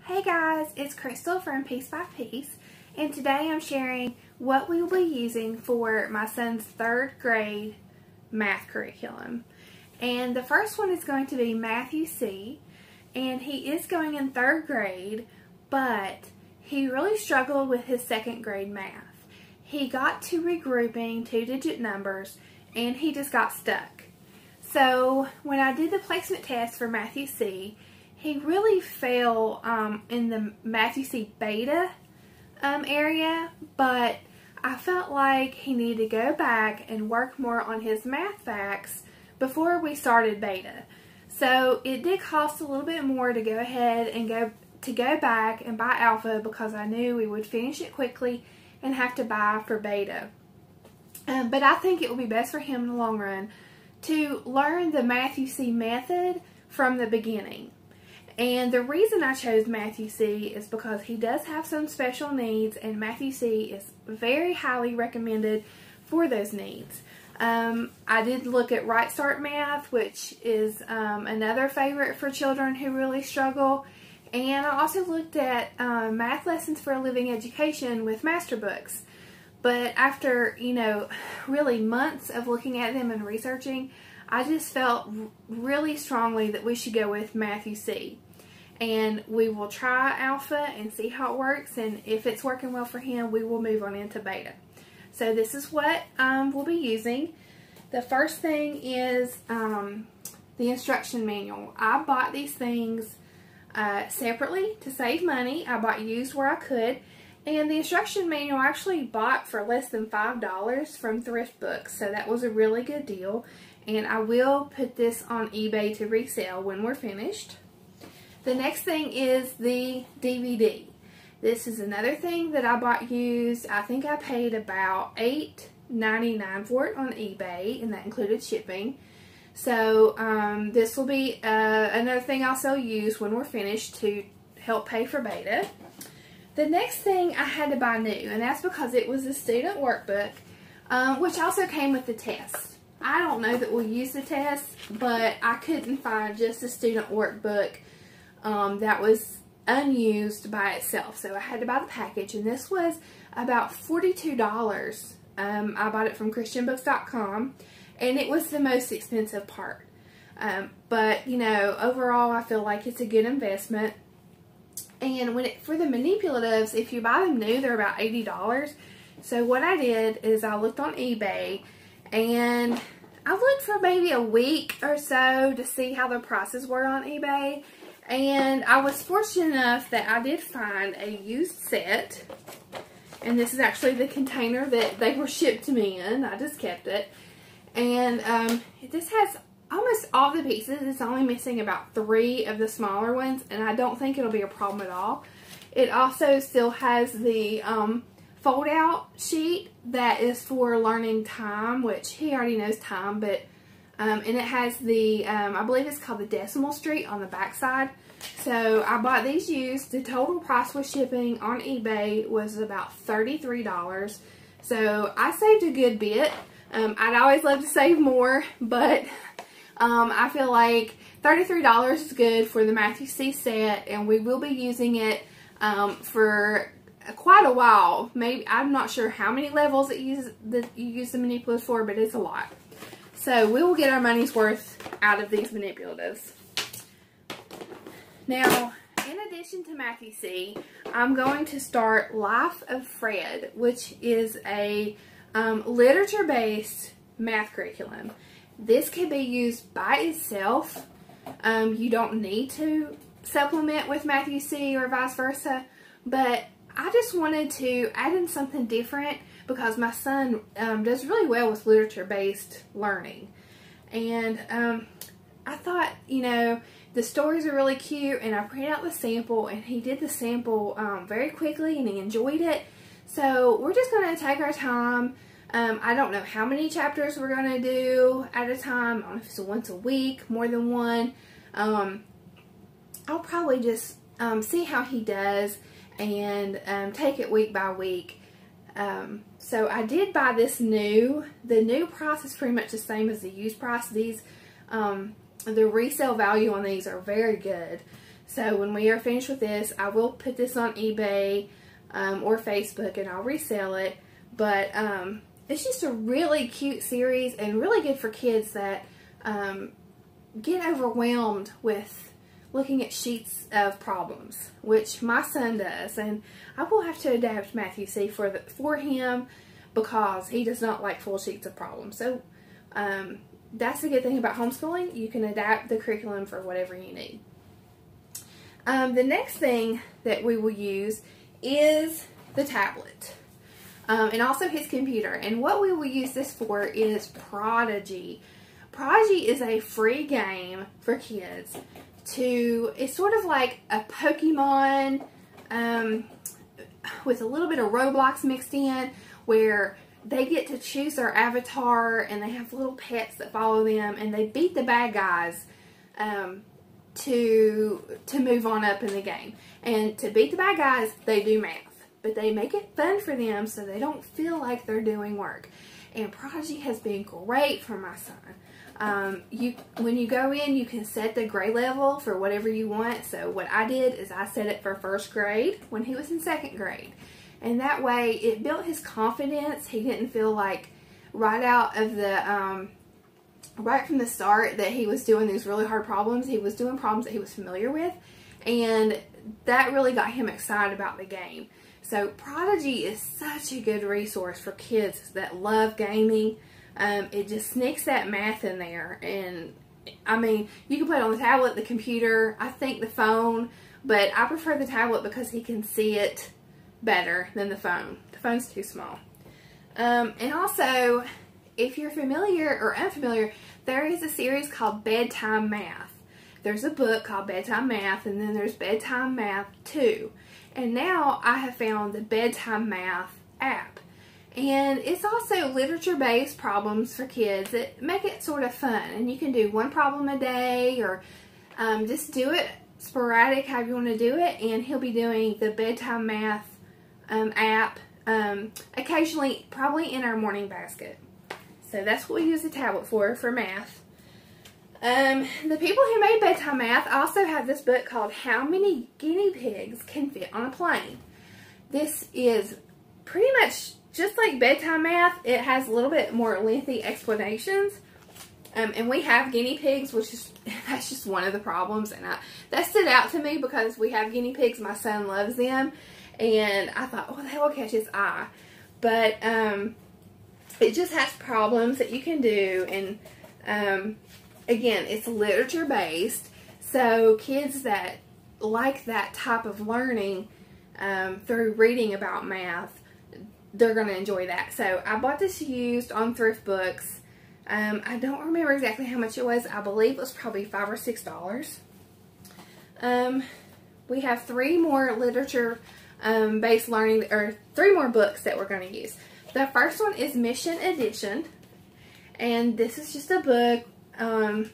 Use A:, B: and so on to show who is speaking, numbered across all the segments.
A: Hey guys, it's Crystal from Piece by Piece, and today I'm sharing what we will be using for my son's 3rd grade math curriculum. And the first one is going to be Matthew C, and he is going in 3rd grade, but he really struggled with his 2nd grade math. He got to regrouping 2-digit numbers, and he just got stuck. So when I did the placement test for Matthew C, he really fell in the Matthew C beta area, but I felt like he needed to go back and work more on his math facts before we started beta. So it did cost a little bit more to go ahead and go back and buy alpha, because I knew we would finish it quickly and have to buy for beta. But I think it will be best for him in the long run to learn the Matthew C method from the beginning. And the reason I chose Matthew C is because he does have some special needs, and Matthew C is very highly recommended for those needs. I did look at Right Start Math, which is another favorite for children who really struggle. And I also looked at Math Lessons for a Living Education with Master Books. But after, really months of looking at them and researching, I just felt really strongly that we should go with Matthew C. And we will try alpha and see how it works, and if it's working well for him, we will move on into beta. So this is what we'll be using. The first thing is the instruction manual. I bought these things separately to save money. I bought used where I could, and the instruction manual I actually bought for less than $5 from Thrift Books, so that was a really good deal. And I will put this on eBay to resell when we're finished. The next thing is the DVD. This is another thing that I bought used. I think I paid about $8.99 for it on eBay, and that included shipping. So this will be another thing I'll sell used when we're finished to help pay for beta. The next thing I had to buy new, and that's because it was a student workbook, which also came with the test. I don't know that we'll use the test, but I couldn't find just a student workbook that was unused by itself, so I had to buy the package, and this was about $42. I bought it from christianbooks.com, and it was the most expensive part, but overall I feel like it's a good investment. And for the Manipulatives, if you buy them new, they're about $80. So what I did is I looked on eBay, and I looked for maybe a week or so to see how the prices were on eBay. And I was fortunate enough that I did find a used set. And this is actually the container that they were shipped to me in. I just kept it. And this has almost all the pieces. It's only missing about 3 of the smaller ones. And I don't think it'll be a problem at all. It also still has the fold out sheet that is for learning time, which he already knows time, but and it has the, I believe it's called the Decimal Street on the back side. So I bought these used. The total price with shipping on eBay was about $33. So I saved a good bit. I'd always love to save more, but I feel like $33 is good for the Matthew C set, and we will be using it for quite a while. Maybe, I'm not sure how many levels that you use the Manipulatives for, but it's a lot. So we will get our money's worth out of these Manipulatives. Now, in addition to Matthew C, I'm going to start Life of Fred, which is a literature-based math curriculum. This can be used by itself. You don't need to supplement with Matthew C or vice versa, but I just wanted to add in something different because my son does really well with literature-based learning. And I thought, the stories are really cute, and I printed out the sample, and he did the sample very quickly, and he enjoyed it. So we're just going to take our time. I don't know how many chapters we're going to do at a time. I don't know if it's once a week, more than one. I'll probably just see how he does and take it week by week. So I did buy this new. The new price is pretty much the same as the used price. These, the resale value on these are very good. So when we are finished with this, I will put this on eBay or Facebook, and I'll resell it. But it's just a really cute series and really good for kids that get overwhelmed with looking at sheets of problems, which my son does. And I will have to adapt Matthew C. for him because he does not like full sheets of problems. So that's the good thing about homeschooling. You can adapt the curriculum for whatever you need. The next thing that we will use is the tablet. And also his computer. And what we will use this for is Prodigy. Prodigy is a free game for kids. It's sort of like a Pokemon with a little bit of Roblox mixed in, where they get to choose their avatar and they have little pets that follow them, and they beat the bad guys to move on up in the game. And to beat the bad guys, they do math, but they make it fun for them so they don't feel like they're doing work. And Prodigy has been great for my son. When you go in, you can set the grade level for whatever you want. So what I did is I set it for first grade when he was in second grade. And that way it built his confidence. He didn't feel like right out of the, right from the start that he was doing these really hard problems. He was doing problems that he was familiar with. And that really got him excited about the game. So Prodigy is such a good resource for kids that love gaming. It just sneaks that math in there. And I mean, you can play it on the tablet, the computer, I think the phone, but I prefer the tablet because he can see it better than the phone. The phone's too small. And also, if you're familiar or unfamiliar, there is a series called Bedtime Math. There's a book called Bedtime Math, and then there's Bedtime Math 2. And now I have found the Bedtime Math app. And it's also literature-based problems for kids that make it sort of fun. And you can do one problem a day, or just do it sporadic, however you want to do it. And he'll be doing the Bedtime Math app occasionally, probably in our morning basket. So that's what we use the tablet for math. The people who made Bedtime Math also have this book called How Many Guinea Pigs Can Fit on a Plane. This is pretty much just like Bedtime Math. It has a little bit more lengthy explanations. And we have guinea pigs, that's just one of the problems. And that stood out to me because we have guinea pigs. My son loves them. And I thought, oh, that will catch his eye. But it just has problems that you can do. And again, it's literature based. So kids that like that type of learning through reading about math, they're going to enjoy that. So I bought this used on Thrift Books. I don't remember exactly how much it was. I believe it was probably $5 or $6. We have 3 more literature based learning, or 3 more books that we're going to use. The first one is Mission Edition, and this is just a book on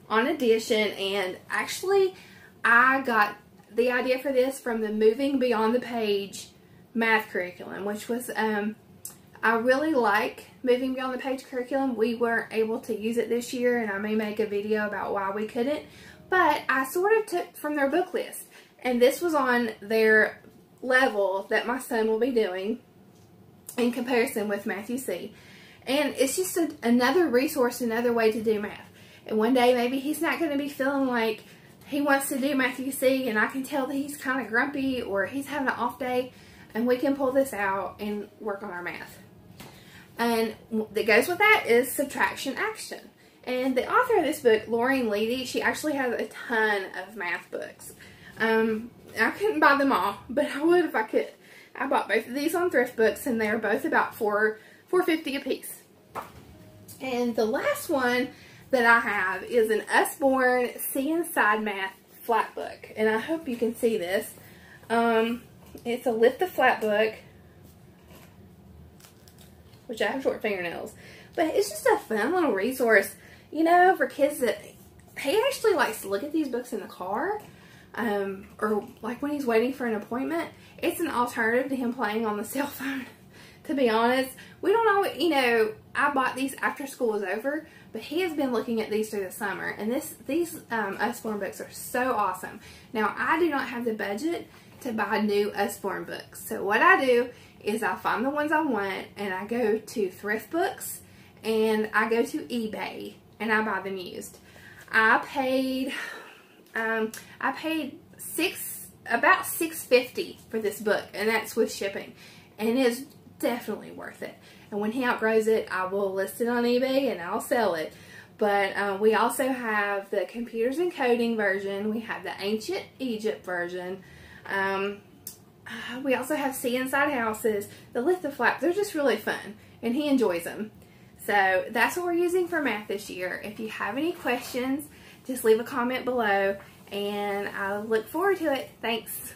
A: addition. And actually I got the idea for this from the Moving Beyond the Page math curriculum, which was I really like Moving Beyond the Page curriculum. We weren't able to use it this year, and I may make a video about why we couldn't, but I sort of took from their book list, and this was on their level that my son will be doing in comparison with Matthew C. And it's just another resource, another way to do math. And one day maybe he's not going to be feeling like he wants to do Matthew C, and I can tell that he's kind of grumpy or he's having an off day, and we can pull this out and work on our math. And that goes with that is Subtraction Action. And the author of this book, Lauren Leedy, she actually has a ton of math books. I couldn't buy them all, but I would if I could. I bought both of these on Thrift Books, and they're both about $4.50 a piece. And the last one that I have is an Usborne See Inside Math flat book, and I hope you can see this. It's a lift the flat book, which I have short fingernails, but it's just a fun little resource, you know, for kids that he actually likes to look at these books in the car, or like when he's waiting for an appointment. It's an alternative to him playing on the cell phone. to be honest. We don't always, you know, I bought these after school was over, but he has been looking at these through the summer, and these Usborne books are so awesome. Now, I do not have the budget to buy new Usborne books, so what I do is I find the ones I want, and I go to thrift books, and I go to eBay, and I buy them used. I paid about $6.50 for this book, and that's with shipping, and it is definitely worth it. And when he outgrows it, I will list it on eBay and I'll sell it. But we also have the computers and coding version. We have the ancient Egypt version. We also have See Inside Houses, the Lift the Flap. They're just really fun, and he enjoys them. So that's what we're using for math this year. If you have any questions, just leave a comment below, and I look forward to it. Thanks.